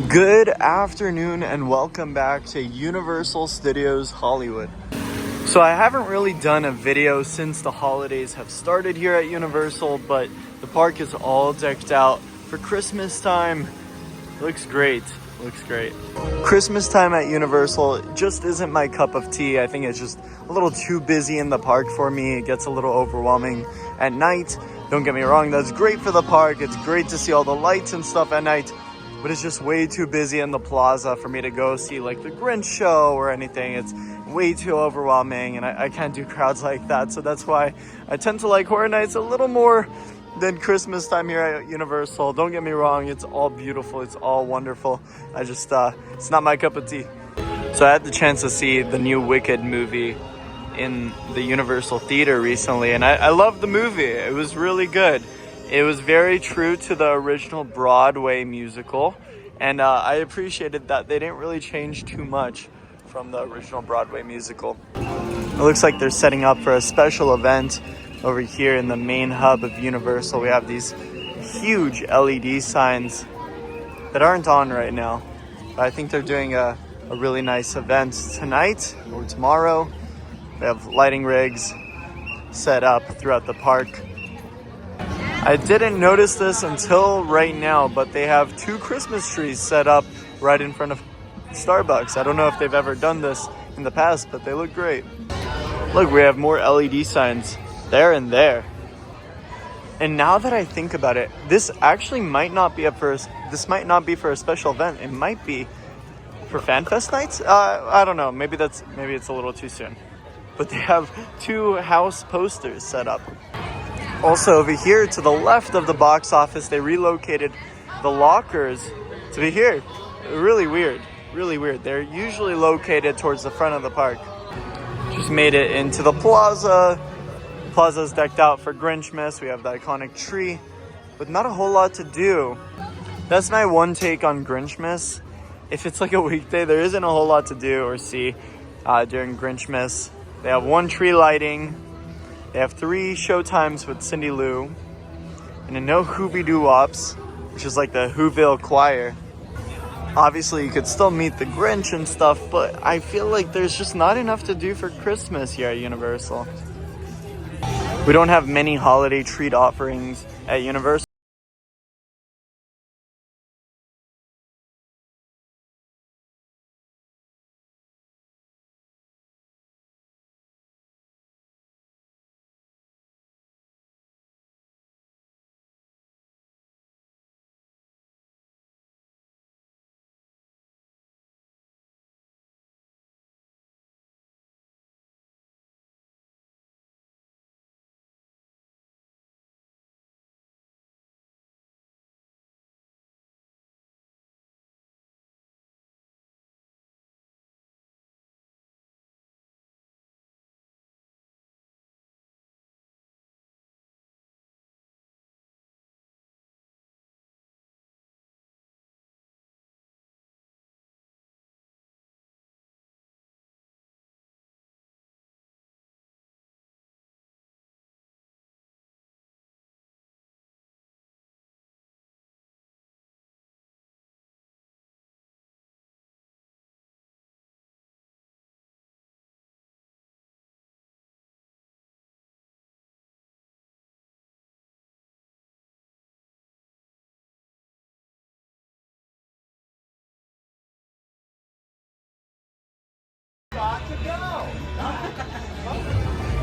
Good afternoon and welcome back to Universal Studios Hollywood. So I haven't really done a video since the holidays have started here at Universal, but the park is all decked out for Christmas time. Looks great. Christmas time at Universal just isn't my cup of tea. I think it's just a little too busy in the park for me. It gets a little overwhelming at night. Don't get me wrong, that's great for the park. It's great to see all the lights and stuff at night, but it's just way too busy in the plaza for me to go see like the Grinch show or anything. It's way too overwhelming and I can't do crowds like that. So that's why I tend to like Horror Nights a little more than Christmas time here at Universal. Don't get me wrong, it's all beautiful, it's all wonderful. I just, it's not my cup of tea. So I had the chance to see the new Wicked movie in the Universal Theater recently, and I loved the movie. It was really good. It was very true to the original Broadway musical, and I appreciated that they didn't really change too much from the original Broadway musical. It looks like they're setting up for a special event over here in the main hub of Universal. We have these huge LED signs that aren't on right now, but I think they're doing a really nice event tonight or tomorrow. They have lighting rigs set up throughout the park. I didn't notice this until right now, but they have 2 Christmas trees set up right in front of Starbucks. I don't know if they've ever done this in the past, but they look great. Look, we have more LED signs there and there. And now that I think about it, this actually might not be for a special event. It might be for FanFest nights. I don't know. Maybe it's a little too soon. But they have 2 house posters set up. Also over here to the left of the box office, they relocated the lockers to be here. Really weird. They're usually located towards the front of the park. Just made it into the plaza. Plaza's decked out for Grinchmas. We have the iconic tree, but not a whole lot to do. That's my one take on Grinchmas. If it's like a weekday, there isn't a whole lot to do or see during Grinchmas. They have 1 tree lighting. They have 3 showtimes with Cindy Lou. And a no Hoobie Doo Wops, which is like the Whoville choir. Obviously, you could still meet the Grinch and stuff, but I feel like there's just not enough to do for Christmas here at Universal. We don't have many holiday treat offerings at Universal.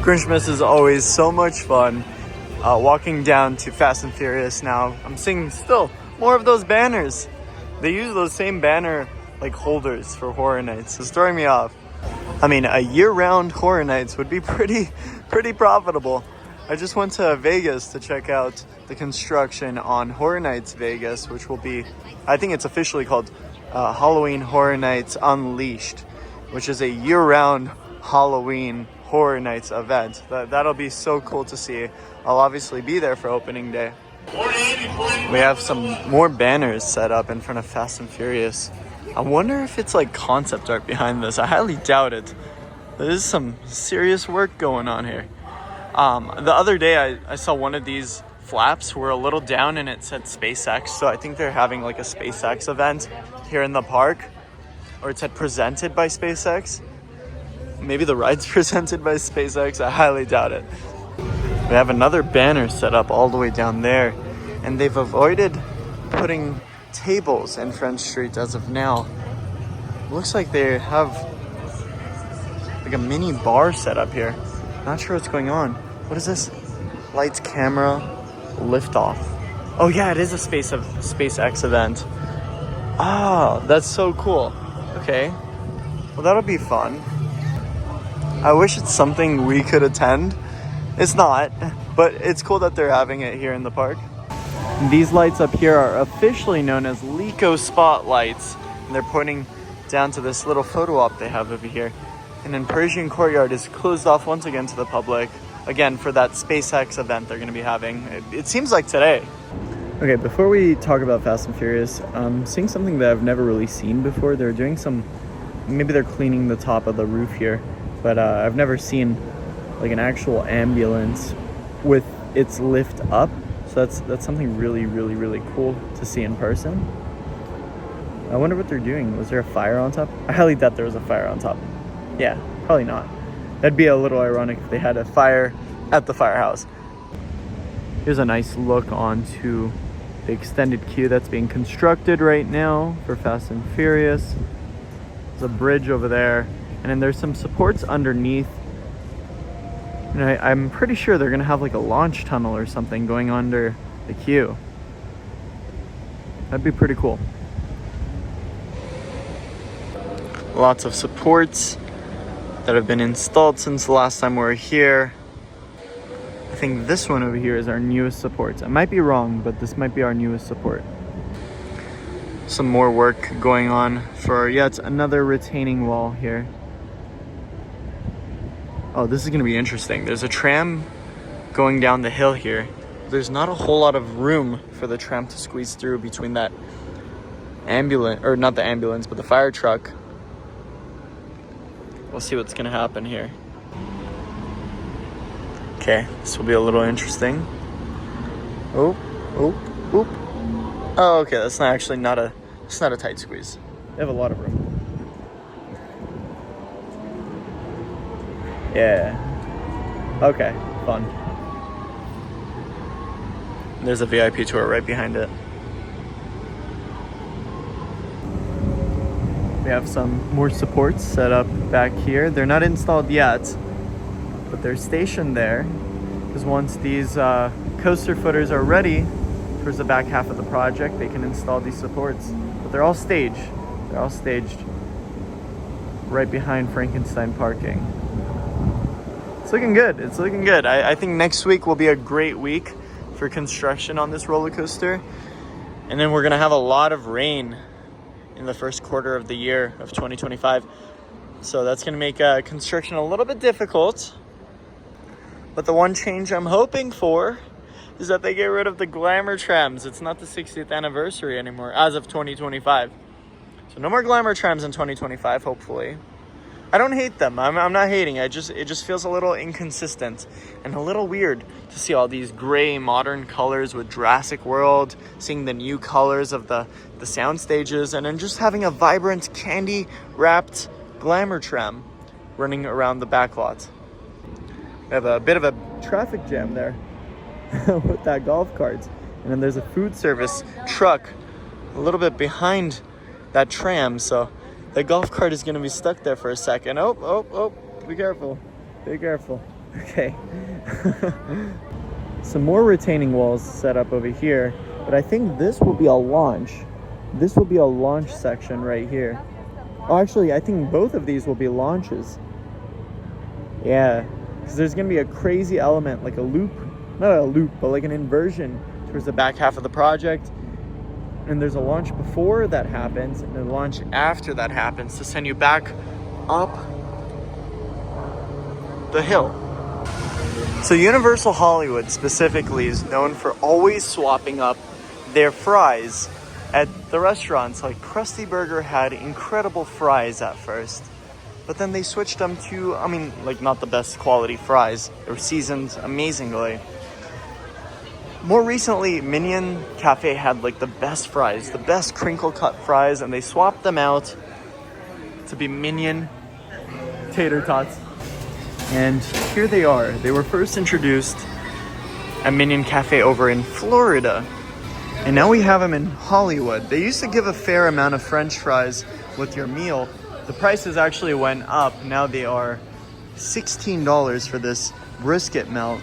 Grinchmas is always so much fun. Walking down to Fast and Furious now, I'm seeing still more of those banners. They use those same banner like holders for Horror Nights. It's throwing me off. I mean, a year-round Horror Nights would be pretty profitable. I just went to Vegas to check out the construction on Horror Nights Vegas, which will be, I think it's officially called Halloween Horror Nights Unleashed, which is a year-round Halloween Horror Nights event. That'll be so cool to see. I'll obviously be there for opening day. We have some more banners set up in front of Fast and Furious. I wonder if it's like concept art behind this. I highly doubt it. There is some serious work going on here. The other day I saw one of these flaps were a little down and it said SpaceX, so I think they're having like a SpaceX event here in the park, or it said presented by SpaceX. Maybe the ride's presented by SpaceX. I highly doubt it. We have another banner set up all the way down there, and they've avoided putting tables in French Street as of now. Looks like they have like a mini bar set up here. Not sure what's going on. What is this? Lights, camera, liftoff. Oh yeah, it is a SpaceX event. Ah, that's so cool. Okay, well that'll be fun. I wish it's something we could attend. It's not, but it's cool that they're having it here in the park. These lights up here are officially known as LECO spotlights, and they're pointing down to this little photo op they have over here. And then Persian Courtyard is closed off once again to the public, again for that SpaceX event they're going to be having. It seems like today. Okay, before we talk about Fast and Furious, I'm seeing something that I've never really seen before. They're doing maybe they're cleaning the top of the roof here, but I've never seen like an actual ambulance with its lift up. So that's something really, really, really cool to see in person. I wonder what they're doing. Was there a fire on top? I highly doubt there was a fire on top. Yeah, probably not. That'd be a little ironic if they had a fire at the firehouse. Here's a nice look onto the extended queue that's being constructed right now for Fast and Furious. There's a bridge over there, and then there's some supports underneath. And I'm pretty sure they're gonna have like a launch tunnel or something going under the queue. That'd be pretty cool. Lots of supports that have been installed since the last time we were here. I think this one over here is our newest support. I might be wrong, but this might be our newest support. Some more work going on for yet another retaining wall here. Oh, this is gonna be interesting. There's a tram going down the hill here. There's not a whole lot of room for the tram to squeeze through between that ambulance, or not the ambulance, but the fire truck. We'll see what's gonna happen here. Okay, this will be a little interesting. Oh, okay, that's not actually it's not a tight squeeze. They have a lot of room. Yeah. Okay, fun. There's a VIP tour right behind it. We have some more supports set up back here. They're not installed yet, but they're stationed there because once these coaster footers are ready towards the back half of the project, they can install these supports. But they're all staged. They're all staged right behind Frankenstein parking. It's looking good. It's looking good. I think next week will be a great week for construction on this roller coaster. And then we're gonna have a lot of rain in the first quarter of the year of 2025. So that's gonna make construction a little bit difficult. But the one change I'm hoping for is that they get rid of the glamour trams. It's not the 60th anniversary anymore as of 2025. So no more glamour trams in 2025, hopefully. I don't hate them. I'm not hating. It just feels a little inconsistent and a little weird to see all these gray modern colors with Jurassic World, seeing the new colors of the sound stages, and then just having a vibrant candy wrapped glamour tram running around the backlot. We have a bit of a traffic jam there with that golf cart. And then there's a food service truck a little bit behind that tram, so the golf cart is going to be stuck there for a second. Oh, be careful. Be careful. Okay. Some more retaining walls set up over here, but I think this will be a launch. This will be a launch section right here. Oh, actually, I think both of these will be launches. Yeah, because there's going to be a crazy element, like a loop. Not a loop, but like an inversion towards the back half of the project. And there's a launch before that happens and a launch after that happens to send you back up the hill. So Universal Hollywood specifically is known for always swapping up their fries at the restaurants. Like Krusty Burger had incredible fries at first, but then they switched them to, I mean, like not the best quality fries. They were seasoned amazingly. More recently, Minion Cafe had like the best fries, the best crinkle cut fries, and they swapped them out to be Minion tater tots. And here they are. They were first introduced at Minion Cafe over in Florida. And now we have them in Hollywood. They used to give a fair amount of French fries with your meal. The prices actually went up. Now they are $16 for this brisket melt.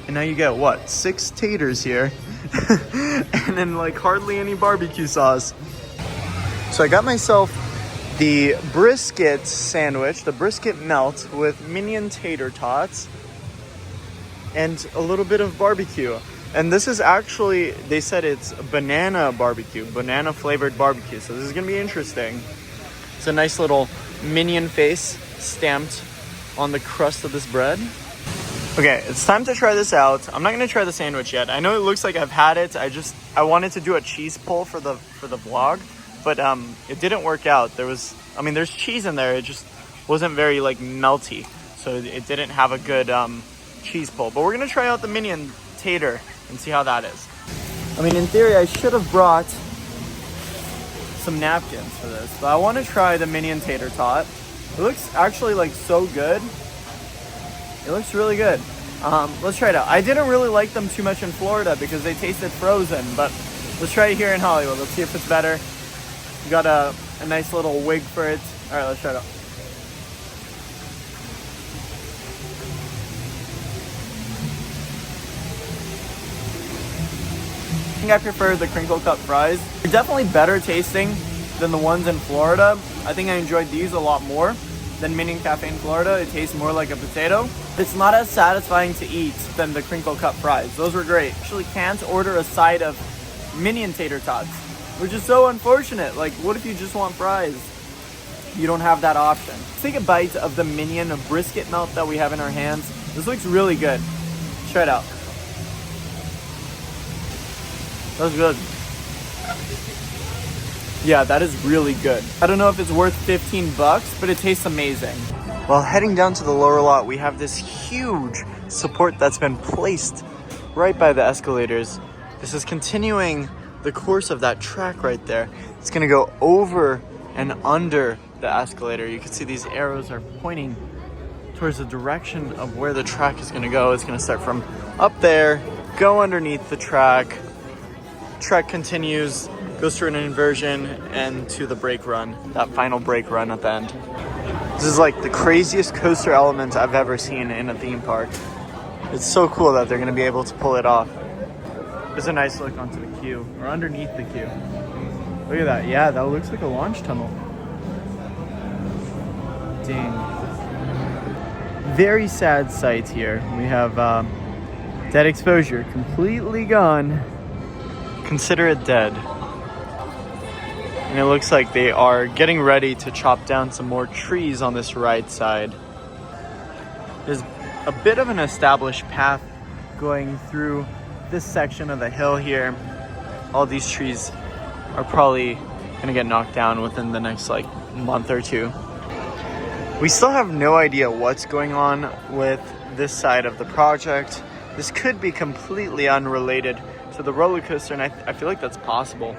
And now you get what? 6 taters here. And then like hardly any barbecue sauce. So I got myself the brisket sandwich, the brisket melt with Minion tater tots and a little bit of barbecue. And this is actually, they said it's banana barbecue, banana flavored barbecue. So this is gonna be interesting. It's a nice little Minion face stamped on the crust of this bread. Okay, it's time to try this out. I'm not gonna try the sandwich yet. I know it looks like I've had it. I wanted to do a cheese pull for the vlog, but it didn't work out. There's cheese in there. It just wasn't very like melty, so it didn't have a good cheese pull. But we're gonna try out the Minion tater and see how that is. I mean, in theory, I should have brought some napkins for this, but I want to try the Minion tater tot. It looks actually like so good. It looks really good. Let's try it out. I didn't really like them too much in Florida because they tasted frozen, but let's try it here in Hollywood. Let's see if it's better. We got a nice little wig for it. All right, let's try it out. I think I prefer the crinkle cut fries. They're definitely better tasting than the ones in Florida. I think I enjoyed these a lot more than Minion Cafe in Florida. It tastes more like a potato. It's not as satisfying to eat than the crinkle cut fries. Those were great. Actually can't order a side of Minion tater tots, which is so unfortunate. Like, what if you just want fries? You don't have that option. Let's take a bite of the Minion brisket melt that we have in our hands. This looks really good. Try it out. That's good. Yeah, that is really good. I don't know if it's worth 15 bucks, but it tastes amazing. While heading down to the lower lot, we have this huge support that's been placed right by the escalators. This is continuing the course of that track right there. It's gonna go over and under the escalator. You can see these arrows are pointing towards the direction of where the track is gonna go. It's gonna start from up there, go underneath the track. Track continues, goes through an inversion and to the brake run, that final brake run at the end. This is like the craziest coaster element I've ever seen in a theme park. It's so cool that they're gonna be able to pull it off. There's a nice look onto the queue, or underneath the queue. Look at that, yeah, that looks like a launch tunnel. Dang. Very sad sight here. We have dead exposure, completely gone. Consider it dead. And it looks like they are getting ready to chop down some more trees on this right side. There's a bit of an established path going through this section of the hill here. All these trees are probably gonna get knocked down within the next like month or two. We still have no idea what's going on with this side of the project. This could be completely unrelated to the roller coaster, and I feel like that's possible.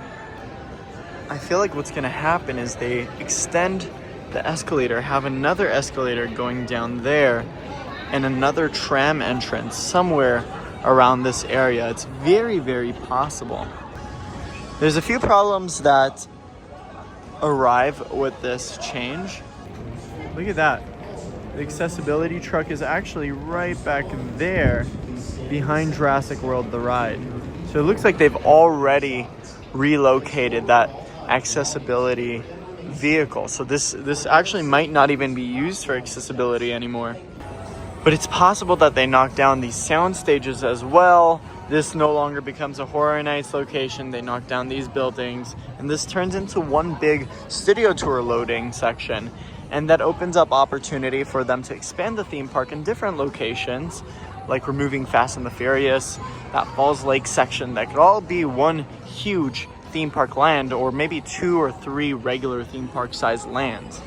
I feel like what's gonna happen is they extend the escalator, have another escalator going down there, and another tram entrance somewhere around this area. It's very, very possible. There's a few problems that arrive with this change. Look at that. The accessibility truck is actually right back there behind Jurassic World, the ride. So it looks like they've already relocated that accessibility vehicle. So this actually might not even be used for accessibility anymore. But it's possible that they knock down these sound stages as well. This no longer becomes a Horror Nights location. They knock down these buildings, and this turns into one big studio tour loading section. And that opens up opportunity for them to expand the theme park in different locations, like removing Fast and the Furious, that Falls Lake section. That could all be one huge theme park land, or maybe 2 or 3 regular theme park sized lands.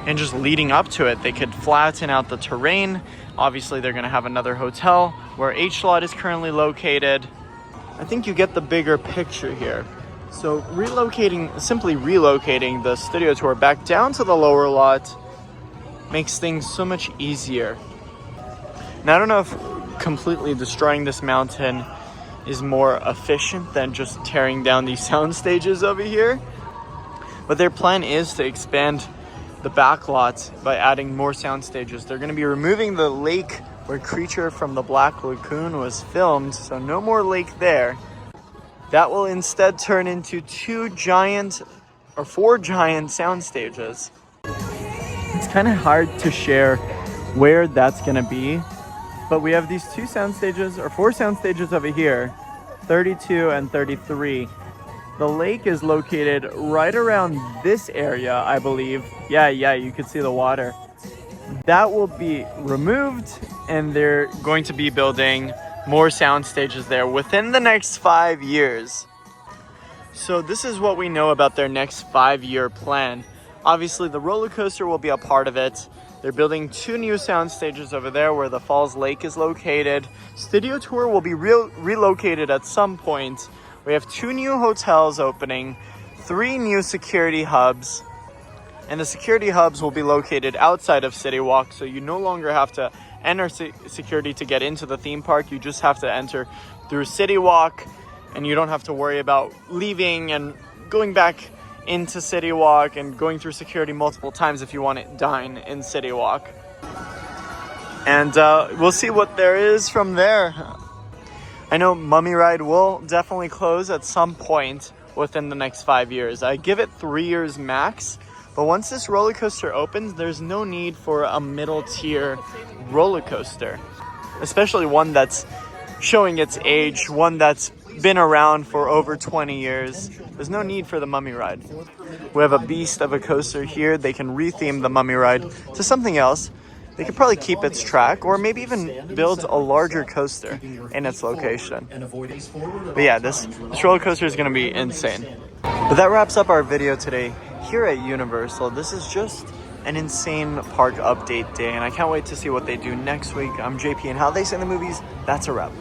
And just leading up to it, they could flatten out the terrain. Obviously, they're going to have another hotel where H-Lot is currently located. I think you get the bigger picture here. So simply relocating the studio tour back down to the lower lot makes things so much easier. Now, I don't know if completely destroying this mountain is more efficient than just tearing down these sound stages over here, but their plan is to expand the backlot by adding more sound stages. They're going to be removing the lake where Creature from the Black Lagoon was filmed, so no more lake there. That will instead turn into 4 giant sound stages. It's kind of hard to share where that's going to be, but we have these 4 sound stages over here, 32 and 33. The lake is located right around this area, I believe. Yeah, you can see the water. That will be removed, and they're going to be building more sound stages there within the next 5 years. So this is what we know about their next 5-year plan. Obviously, the roller coaster will be a part of it. They're building 2 new sound stages over there where the Falls Lake is located. Studio tour will be relocated at some point. We have 2 new hotels opening, 3 new security hubs, and the security hubs will be located outside of City Walk, so you no longer have to enter security to get into the theme park. You just have to enter through City Walk, and you don't have to worry about leaving and going back into City Walk and going through security multiple times if you want to dine in City Walk. And we'll see what there is from there. I know Mummy Ride will definitely close at some point within the next 5 years. I give it 3 years max, but once this roller coaster opens, there's no need for a middle tier roller coaster, especially one that's showing its age, one that's been around for over 20 years. There's no need for the Mummy Ride. We have a beast of a coaster here. They can retheme the Mummy Ride to something else. They could probably keep its track or maybe even build a larger coaster in its location. But yeah, this roller coaster is going to be insane. But that wraps up our video today here at Universal. This is just an insane park update day, and I can't wait to see what they do next week. I'm JP, and how they say in the movies, that's a wrap.